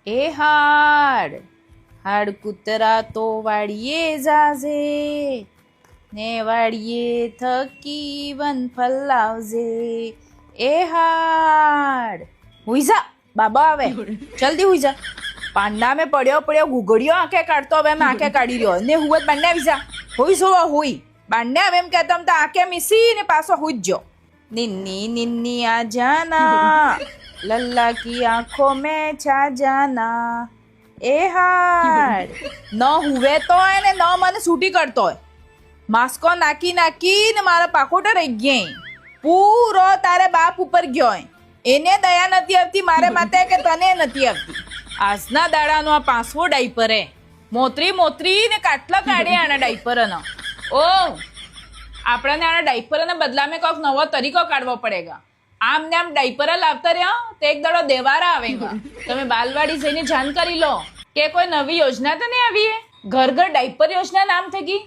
એ હાડ કૂતરા તો વાડીએ જાજે ને વાડીએ થકી વન ફલાવજે. એ હાડ હુઈ જા, બાબા આવે, જલ્દી હુઈ જા. પાંડા મેં પડ્યો ગુગળ્યો આંખે કાઢતો, હવે મેં આંખે કાઢી રહ્યો ને હુવત બાંડે આવી જા. હુઈ સોવા હુઈ બાંડે આવે એમ કહેતા તો આંખે મીસી ને પાછો હુઈ જ જો. નિન્ની નિન્ની આ જાના લલ્લા કી આંખો મેં છા જાના. એ હાડ ન હુવે તો હોય ને ન મને છૂટી કરતો હોય. માસ્કો નાખી ને મારા પાકોટા રહી ગયા. પૂરો તારે બાપ ઉપર ગયો હોય. એને દયા નથી આવતી મારે માથે કે તને નથી આવતી. આજના દાડાનો આ 5મો ડાયપર હે. મોતરી ને કાટલા કાઢે આના ડાયપર નો. ઓ આપણને આના ડાયપર ના બદલામાં કોઈક નવો તરીકો કાઢવો પડેગા. આમ ને આમ ડાયપર લાવતા રહ્યા તો એક દાડો દેવારા આવેગા. તમે બાલવાડી જઈને જાણ કરી લો કે કોઈ નવી યોજના તો નહીં આવી. ઘર ડાયપર યોજના નામ થઈ ગઈ.